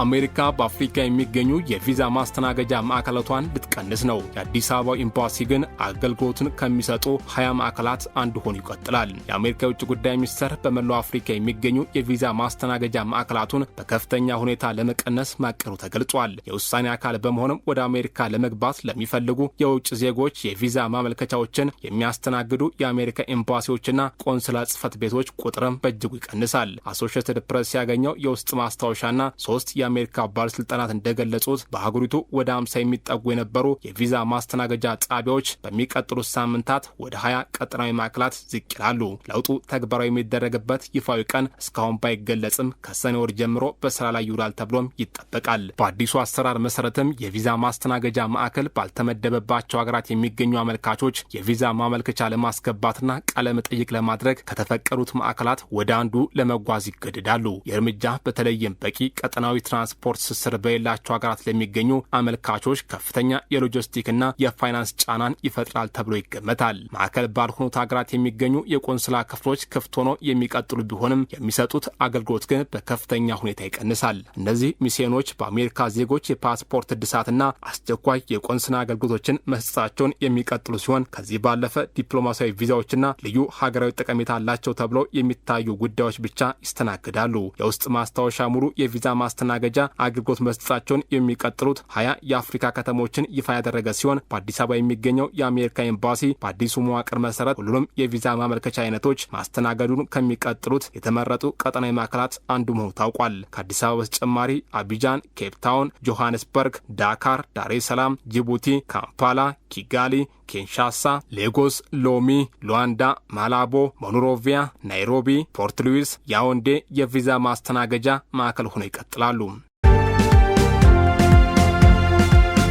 አሜሪካ በአፍሪካ የሚገኙ የቪዛ ማስተናገጃ ማዕከላቷን ልትቀንስ ነው። የአዲስ አበባ ኤምባሲ ግን አገልግሎቱን ከሚሰጡ 20 ማዕከላት አንዱ ሆኖ ይቀጥላል። የአሜሪካ የውጭ ጉዳይ ሚኒስቴር በመላው አፍሪካ የሚገኙ የቪዛ ማስተናገጃ ማዕከላቱን በከፍተኛ ሁኔታ ለመቀነስ ማቀዱ ተገልጿል። የውሳኔ አካል በመሆኑም ወደ አሜሪካ ለመግባት ለሚፈልጉ የውጭ ዜጎች የቪዛ ማመልከቻዎችን የሚያስተናግዱ የአሜሪካ ኤምባሲዎችና ቆንስላ ጽሕፈት ቤቶች ቁጥርም በእጅጉ ይቀንሳል። አሶሺየትድ ፕሬስ ያገኘው የውስጥ ማስታወሻና 3 የአሜሪካ ባለስልጣናት እንደገለጹት በአህጉሪቱ ወደ 50 የሚጠጉ የነበሩ የቪዛ ማስተናገጃ ጣቢያዎች በሚቀጥሉት ሳምንታት ወደ 20 ቀጠናዊ ማዕከላት ዝቅ ይላሉ። ለውጡ ተግባራዊ የሚደረግበት ይፋዊ ቀን እስካሁን ባይገለጽም ከሰኔ ወር ጀምሮ በስራ ላይ ይውላል ተብሎም ይጠበቃል። በአዲሱ አሰራር መሰረትም የቪዛ ማስተናገጃ ማዕከል ባልተመደበባቸው ሀገራት የሚገኙ አመልካቾች የቪዛ ማመልከቻ ለማስገባትና ቃለ መጠይቅ ለማድረግ ከተፈቀዱት ማዕከላት ወደ አንዱ ለመጓዝ ይገደዳሉ። የእርምጃ በተለይም በቂ ቀጠናዊ ትራንስፖርት ስስር በሌላቸው ሀገራት ለሚገኙ አመልካቾች ከፍተኛ የሎጂስቲክና የፋይናንስ ጫናን ይፈጥራል ተብሎ ይገመታል። ማዕከል ባልሆኑት ሀገራት የሚገኙ የቆንስላ ክፍሎች ክፍት ሆኖ የሚቀጥሉ ቢሆንም የሚሰጡት አገልግሎት ግን በከፍተኛ ሁኔታ ይቀንሳል። እነዚህ ሚስዮኖች በአሜሪካ ዜጎች የፓስፖርት እድሳትና አስቸኳይ የቆንስላ አገልግሎቶችን መስጠታቸውን የሚቀጥሉ ሲሆን ከዚህ ባለፈ ዲፕሎማሲያዊ ቪዛዎችና ልዩ ሀገራዊ ጠቀሜታ አላቸው ተብሎ የሚታዩ ጉዳዮች ብቻ ይስተናግዳሉ። የውስጥ ማስታወሻ ሙሉ የቪዛ ማስተናገጃ አገልግሎት መስጠታቸውን የሚቀጥሉት 20 የአፍሪካ ከተሞችን ይፋ ያደረገ ሲሆን በአዲስ አበባ የሚገኘው የአሜሪካ ኤምባሲ በአዲሱ መዋቅር መሰረት ሁሉንም የቪዛ ማመልከቻ አይነቶች ማስተናገዱን ከሚቀጥሉት የተመረጡ ቀጠናዊ ማዕከላት አንዱ መሆኑ ታውቋል። ከአዲስ አበባ በተጨማሪ አቢጃን፣ ኬፕታውን፣ ጆሃንስበርግ፣ ዳካር፣ ዳሬ ሰላም፣ ጅቡቲ፣ ካምፓላ፣ ኪጋሊ፣ ኪንሻሳ፣ ሌጎስ፣ ሎሚ፣ ሉዋንዳ፣ ማላቦ፣ ሞኖሮቪያ፣ ናይሮቢ፣ ፖርት ሉዊስ፣ ያውንዴ የቪዛ ማስተናገጃ ማዕከል ሆነው ይቀጥላሉ።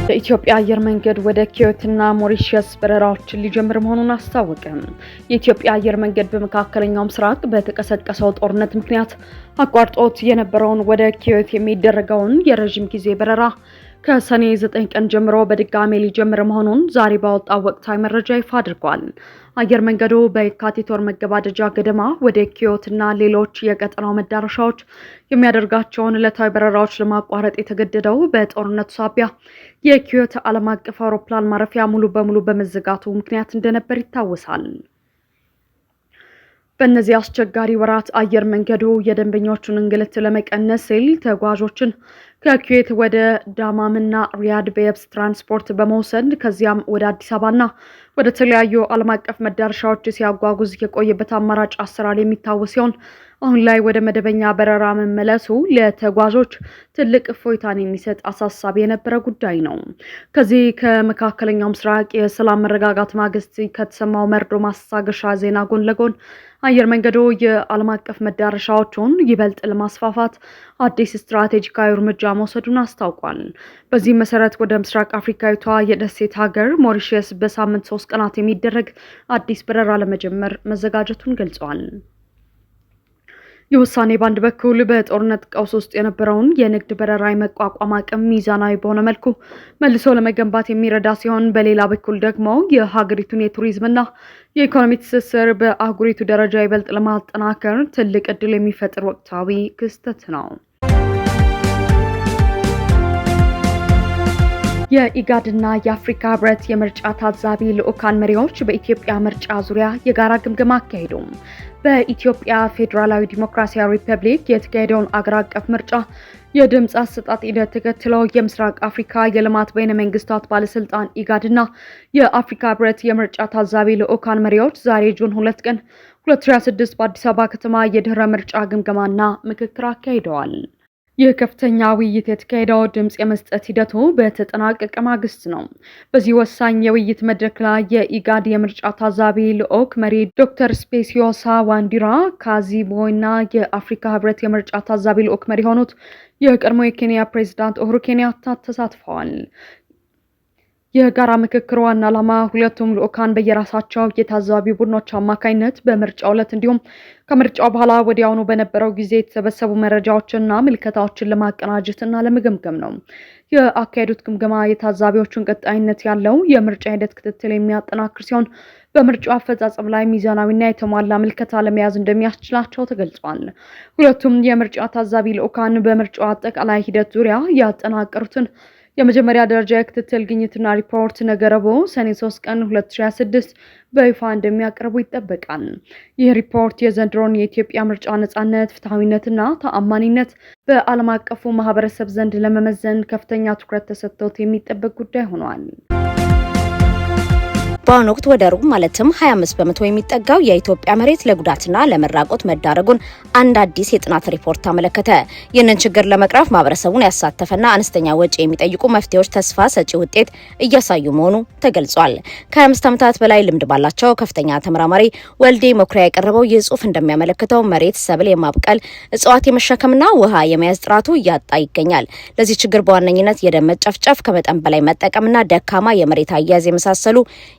የኢትዮጵያ አየር መንገድ ወደ ኪዮትና ሞሪሸስ በረራዎችን ሊጀምር መሆኑን አስታወቀ። የኢትዮጵያ አየር መንገድ በመካከለኛው ምስራቅ በተቀሰቀሰው ጦርነት ምክንያት አቋርጦት የነበረውን ወደ ኪዮት የሚደረገውን የረጅም ጊዜ በረራ ከሰኔ 9 ቀን ጀምሮ በድጋሜ ሊጀምር መሆኑን ዛሬ ባወጣው ወቅታዊ መረጃ ይፋ አድርጓል። አየር መንገዱ በየካቲት ወር መገባደጃ ገደማ ወደ ኪዮትና ሌሎች የቀጠናው መዳረሻዎች የሚያደርጋቸውን ዕለታዊ በረራዎች ለማቋረጥ የተገደደው በጦርነቱ ሳቢያ የኪዮት ዓለም አቀፍ አውሮፕላን ማረፊያ ሙሉ በሙሉ በመዘጋቱ ምክንያት እንደነበር ይታወሳል። በእነዚህ አስቸጋሪ ወራት አየር መንገዱ የደንበኞቹን እንግልት ለመቀነስ ሲል ተጓዦችን ከኩዌት ወደ ዳማምና ሪያድ በየብስ ትራንስፖርት በመውሰድ ከዚያም ወደ አዲስ አበባና ወደ ተለያዩ ዓለም አቀፍ መዳረሻዎች ሲያጓጉዝ የቆየበት አማራጭ አሰራር የሚታወስ ሲሆን አሁን ላይ ወደ መደበኛ በረራ መመለሱ ለተጓዦች ትልቅ እፎይታን የሚሰጥ አሳሳቢ የነበረ ጉዳይ ነው። ከዚህ ከመካከለኛው ምስራቅ የሰላም መረጋጋት ማግስት ከተሰማው መርዶ ማስታገሻ ዜና ጎን ለጎን አየር መንገዱ የዓለም አቀፍ መዳረሻዎቹን ይበልጥ ለማስፋፋት አዲስ ስትራቴጂካዊ እርምጃ መውሰዱን አስታውቋል። በዚህ መሰረት ወደ ምስራቅ አፍሪካዊቷ የደሴት ሀገር ሞሪሸስ በሳምንት 3 ቀናት የሚደረግ አዲስ በረራ ለመጀመር መዘጋጀቱን ገልጿል። የውሳኔ ባንድ በኩል በጦርነት ቀውስ ውስጥ የነበረውን የንግድ በረራ የመቋቋም አቅም ሚዛናዊ በሆነ መልኩ መልሶ ለመገንባት የሚረዳ ሲሆን በሌላ በኩል ደግሞ የሀገሪቱን የቱሪዝምና የኢኮኖሚ ትስስር በአህጉሪቱ ደረጃ ይበልጥ ለማጠናከር ትልቅ እድል የሚፈጥር ወቅታዊ ክስተት ነው። የኢጋድና የአፍሪካ ህብረት የምርጫ ታዛቢ ልዑካን መሪዎች በኢትዮጵያ ምርጫ ዙሪያ የጋራ ግምገማ አካሄዱ። በኢትዮጵያ ፌዴራላዊ ዲሞክራሲያዊ ሪፐብሊክ የተካሄደውን አገር አቀፍ ምርጫ የድምጽ አሰጣጥ ሂደት ተከትለው የምስራቅ አፍሪካ የልማት በይነ መንግስታት ባለስልጣን ኢጋድና የአፍሪካ ህብረት የምርጫ ታዛቢ ልዑካን መሪዎች ዛሬ ጁን 2 ቀን 2026 በአዲስ አበባ ከተማ የድህረ ምርጫ ግምገማና ምክክር አካሂደዋል። ይህ ከፍተኛ ውይይት የተካሄደው ድምጽ የመስጠት ሂደቱ በተጠናቀቀ ማግስት ነው። በዚህ ወሳኝ የውይይት መድረክ ላይ የኢጋድ የምርጫ ታዛቢ ልዑክ መሪ ዶክተር ስፔሲዮሳ ዋንዲራ ካዚቦይና የአፍሪካ ህብረት የምርጫ ታዛቢ ልዑክ መሪ የሆኑት የቀድሞ የኬንያ ፕሬዝዳንት ኡሁሩ ኬንያታ ተሳትፈዋል። የጋራ ምክክር ዋና ዓላማ ሁለቱም ልዑካን በየራሳቸው የታዛቢ ቡድኖች አማካኝነት በምርጫው ዕለት እንዲሁም ከምርጫው በኋላ ወዲያውኑ በነበረው ጊዜ የተሰበሰቡ መረጃዎችንና ምልከታዎችን ለማቀናጀትና ለመገምገም ነው። የአካሄዱት ግምገማ የታዛቢዎቹን ቀጣይነት ያለው የምርጫ ሂደት ክትትል የሚያጠናክር ሲሆን በምርጫው አፈጻጸም ላይ ሚዛናዊና የተሟላ ምልከታ ለመያዝ እንደሚያስችላቸው ተገልጿል። ሁለቱም የምርጫ ታዛቢ ልዑካን በምርጫው አጠቃላይ ሂደት ዙሪያ ያጠናቀሩትን የመጀመሪያ ደረጃ የክትትል ግኝትና ሪፖርት ነገ ረቡዕ ሰኔ 3 ቀን 2026 በይፋ እንደሚያቀርቡ ይጠበቃል። ይህ ሪፖርት የዘንድሮን የኢትዮጵያ ምርጫ ነጻነት፣ ፍትሐዊነትና ተአማኒነት በዓለም አቀፉ ማህበረሰብ ዘንድ ለመመዘን ከፍተኛ ትኩረት ተሰጥቶት የሚጠበቅ ጉዳይ ሆኗል። በአሁኑ ወቅት ወደ ሩብ ማለትም 25 በመቶ የሚጠጋው የኢትዮጵያ መሬት ለጉዳትና ለመራቆት መዳረጉን አንድ አዲስ የጥናት ሪፖርት አመለከተ። ይህንን ችግር ለመቅረፍ ማህበረሰቡን ያሳተፈና አነስተኛ ወጪ የሚጠይቁ መፍትሄዎች ተስፋ ሰጪ ውጤት እያሳዩ መሆኑ ተገልጿል። ከ25 ዓመታት በላይ ልምድ ባላቸው ከፍተኛ ተመራማሪ ወልዴ መኩሪያ የቀረበው ይህ ጽሑፍ እንደሚያመለክተው መሬት ሰብል የማብቀል እጽዋት የመሸከምና ውሃ የመያዝ ጥራቱ እያጣ ይገኛል። ለዚህ ችግር በዋነኝነት የደን መጨፍጨፍ፣ ከመጠን በላይ መጠቀምና ደካማ የመሬት አያያዝ የመሳሰሉ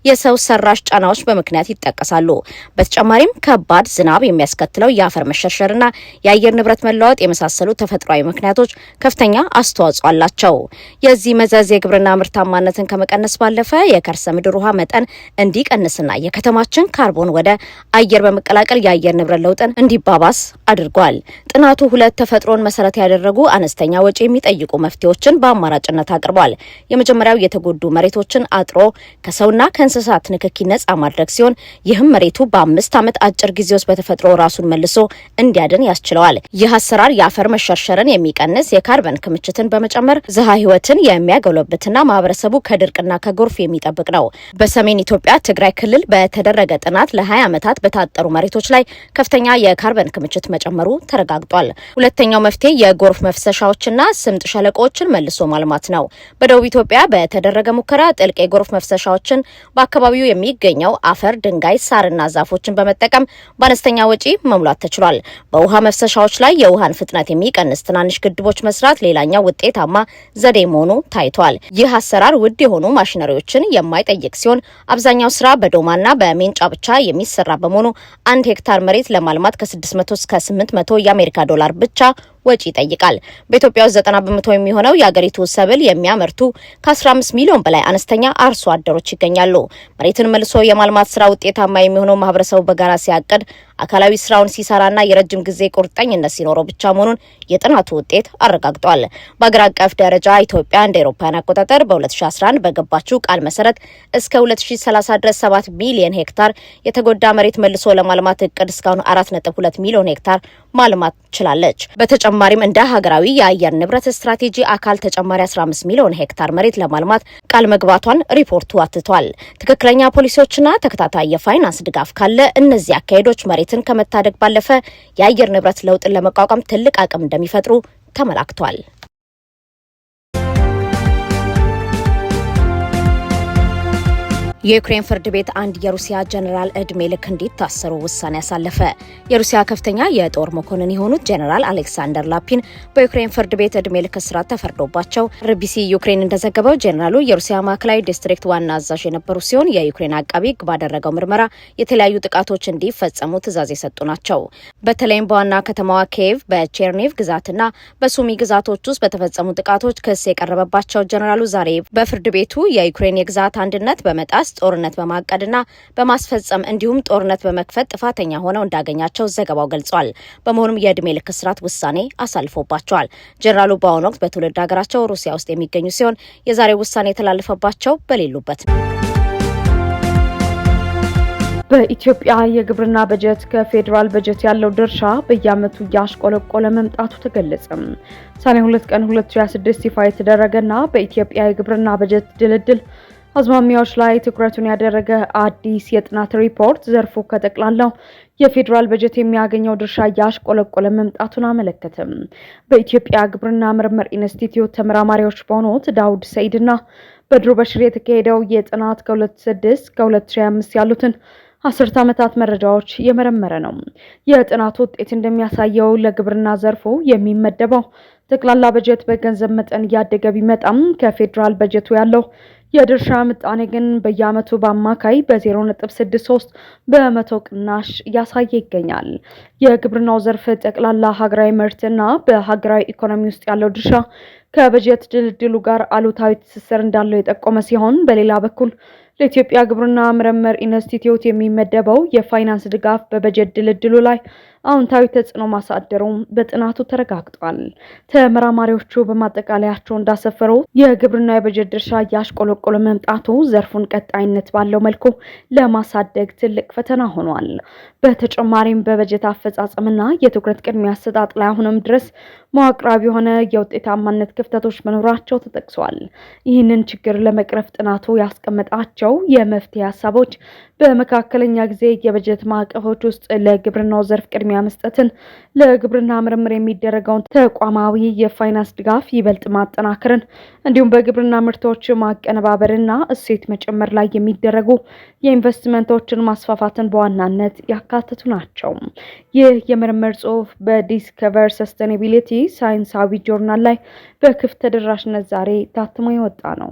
የሰው ሰራሽ ጫናዎች በምክንያት ይጠቀሳሉ። በተጨማሪም ከባድ ዝናብ የሚያስከትለው የአፈር መሸርሸርና የአየር ንብረት መለዋወጥ የመሳሰሉ ተፈጥሯዊ ምክንያቶች ከፍተኛ አስተዋጽኦ አላቸው። የዚህ መዘዝ የግብርና ምርታማነትን ከመቀነስ ባለፈ የከርሰ ምድር ውሃ መጠን እንዲቀንስና የከተማችን ካርቦን ወደ አየር በመቀላቀል የአየር ንብረት ለውጥን እንዲባባስ አድርጓል። ጥናቱ ሁለት ተፈጥሮን መሰረት ያደረጉ አነስተኛ ወጪ የሚጠይቁ መፍትሄዎችን በአማራጭነት አቅርቧል። የመጀመሪያው የተጎዱ መሬቶችን አጥሮ ከሰውና ከእንስሳት ንክኪ ነጻ ማድረግ ሲሆን ይህም መሬቱ በ5 ዓመት አጭር ጊዜ ውስጥ በተፈጥሮ ራሱን መልሶ እንዲያድን ያስችለዋል። ይህ አሰራር የአፈር መሸርሸርን የሚቀንስ፣ የካርበን ክምችትን በመጨመር ዝሃ ህይወትን የሚያጎለብትና ማህበረሰቡ ከድርቅና ከጎርፍ የሚጠብቅ ነው። በሰሜን ኢትዮጵያ ትግራይ ክልል በተደረገ ጥናት ለ20 ዓመታት በታጠሩ መሬቶች ላይ ከፍተኛ የካርበን ክምችት መጨመሩ ተረጋግጧል። ሁለተኛው መፍትሄ የጎርፍ መፍሰሻዎችና ስምጥ ሸለቆዎችን መልሶ ማልማት ነው። በደቡብ ኢትዮጵያ በተደረገ ሙከራ ጥልቅ የጎርፍ መፍሰሻዎችን በአካባቢው የሚገኘው አፈር፣ ድንጋይ፣ ሳርና ዛፎችን በመጠቀም በአነስተኛ ወጪ መሙላት ተችሏል። በውሃ መፍሰሻዎች ላይ የውሃን ፍጥነት የሚቀንስ ትናንሽ ግድቦች መስራት ሌላኛው ውጤታማ ዘዴ መሆኑ ታይቷል። ይህ አሰራር ውድ የሆኑ ማሽነሪዎችን የማይጠይቅ ሲሆን አብዛኛው ስራ በዶማና በሜንጫ ብቻ የሚሰራ በመሆኑ 1 ሄክታር መሬት ለማልማት ከ600 እስከ 800 የአሜሪካ ዶላር ብቻ ወጪ ይጠይቃል። በኢትዮጵያ ውስጥ 90 በመቶ የሚሆነው የአገሪቱ ሰብል የሚያመርቱ ከ15 ሚሊዮን በላይ አነስተኛ አርሶ አደሮች ይገኛሉ። መሬትን መልሶ የማልማት ስራ ውጤታማ የሚሆነው ማህበረሰቡ በጋራ ሲያቅድ፣ አካላዊ ስራውን ሲሰራና የረጅም ጊዜ ቁርጠኝነት ሲኖረው ብቻ መሆኑን የጥናቱ ውጤት አረጋግጧል። በአገር አቀፍ ደረጃ ኢትዮጵያ እንደ አውሮፓውያን አቆጣጠር በ2011 በገባችው ቃል መሰረት እስከ 2030 ድረስ 7 ሚሊዮን ሄክታር የተጎዳ መሬት መልሶ ለማልማት እቅድ እስካሁን 4.2 ሚሊዮን ሄክታር ማልማት ችላለች። በተጨማሪም እንደ ሀገራዊ የአየር ንብረት ስትራቴጂ አካል ተጨማሪ 15 ሚሊዮን ሄክታር መሬት ለማልማት ቃል መግባቷን ሪፖርቱ አትቷል። ትክክለኛ ፖሊሲዎችና ተከታታይ የፋይናንስ ድጋፍ ካለ እነዚህ አካሄዶች መሬትን ከመታደግ ባለፈ የአየር ንብረት ለውጥን ለመቋቋም ትልቅ አቅም እንደሚፈጥሩ ተመላክቷል። የዩክሬን ፍርድ ቤት አንድ የሩሲያ ጀነራል እድሜ ልክ እንዲታሰሩ ውሳኔ ያሳለፈ። የሩሲያ ከፍተኛ የጦር መኮንን የሆኑት ጀነራል አሌክሳንደር ላፒን በዩክሬን ፍርድ ቤት እድሜ ልክ እስራት ተፈርዶባቸው ርቢሲ ዩክሬን እንደዘገበው ጀነራሉ የሩሲያ ማዕከላዊ ዲስትሪክት ዋና አዛዥ የነበሩ ሲሆን የዩክሬን አቃቢ ሕግ ባደረገው ምርመራ የተለያዩ ጥቃቶች እንዲፈጸሙ ትዕዛዝ የሰጡ ናቸው። በተለይም በዋና ከተማዋ ኪየቭ፣ በቼርኒቭ ግዛትና በሱሚ ግዛቶች ውስጥ በተፈጸሙ ጥቃቶች ክስ የቀረበባቸው ጀነራሉ ዛሬ በፍርድ ቤቱ የዩክሬን የግዛት አንድነት በመጣስ ጦርነት በማቀድና በማስፈጸም እንዲሁም ጦርነት በመክፈት ጥፋተኛ ሆነው እንዳገኛቸው ዘገባው ገልጿል። በመሆኑም የእድሜ ልክ እስራት ውሳኔ አሳልፎባቸዋል። ጀነራሉ በአሁኑ ወቅት በትውልድ ሀገራቸው ሩሲያ ውስጥ የሚገኙ ሲሆን የዛሬው ውሳኔ የተላለፈባቸው በሌሉበት ነው። በኢትዮጵያ የግብርና በጀት ከፌዴራል በጀት ያለው ድርሻ በየዓመቱ እያሽቆለቆለ መምጣቱ ተገለጸ። ሰኔ 2 ቀን 2026 ይፋ የተደረገና በኢትዮጵያ የግብርና በጀት ድልድል አዝማሚያዎች ላይ ትኩረቱን ያደረገ አዲስ የጥናት ሪፖርት ዘርፉ ከጠቅላላው የፌዴራል በጀት የሚያገኘው ድርሻ እያሽቆለቆለ መምጣቱን አመለከተም። በኢትዮጵያ ግብርና ምርምር ኢንስቲትዩት ተመራማሪዎች በሆኑት ዳውድ ሰይድና በድሩ በሽር የተካሄደው የጥናት ከ2006 ከ2025 ያሉትን 10 ዓመታት መረጃዎች የመረመረ ነው። የጥናቱ ውጤት እንደሚያሳየው ለግብርና ዘርፉ የሚመደበው ጠቅላላ በጀት በገንዘብ መጠን እያደገ ቢመጣም ከፌዴራል በጀቱ ያለው የድርሻ ምጣኔ ግን በየዓመቱ በአማካይ በ0.63 በመቶ ቅናሽ እያሳየ ይገኛል። የግብርናው ዘርፍ ጠቅላላ ሀገራዊ ምርትና በሀገራዊ ኢኮኖሚ ውስጥ ያለው ድርሻ ከበጀት ድልድሉ ጋር አሉታዊ ትስስር እንዳለው የጠቆመ ሲሆን፣ በሌላ በኩል ለኢትዮጵያ ግብርና ምርምር ኢንስቲትዩት የሚመደበው የፋይናንስ ድጋፍ በበጀት ድልድሉ ላይ አዎንታዊ ተጽዕኖ ማሳደሩም በጥናቱ ተረጋግጧል። ተመራማሪዎቹ በማጠቃለያቸው እንዳሰፈሩት የግብርና የበጀት ድርሻ እያሽቆለቆለ መምጣቱ ዘርፉን ቀጣይነት ባለው መልኩ ለማሳደግ ትልቅ ፈተና ሆኗል። በተጨማሪም በበጀት አፈጻጸምና የትኩረት ቅድሚያ አሰጣጥ ላይ አሁንም ድረስ መዋቅራዊ የሆነ የውጤታማነት ክፍተቶች መኖራቸው ተጠቅሷል። ይህንን ችግር ለመቅረፍ ጥናቱ ያስቀመጣቸው የመፍትሄ ሀሳቦች በመካከለኛ ጊዜ የበጀት ማዕቀፎች ውስጥ ለግብርናው ዘርፍ ቅድሚያ መስጠትን፣ ለግብርና ምርምር የሚደረገውን ተቋማዊ የፋይናንስ ድጋፍ ይበልጥ ማጠናከርን፣ እንዲሁም በግብርና ምርቶች ማቀነባበርና እሴት መጨመር ላይ የሚደረጉ የኢንቨስትመንቶችን ማስፋፋትን በዋናነት ያካተቱ ናቸው። ይህ የምርምር ጽሑፍ በዲስከቨር ሰስቴናቢሊቲ ሳይንሳዊ ጆርናል ላይ በክፍት ተደራሽነት ዛሬ ታትሞ የወጣ ነው።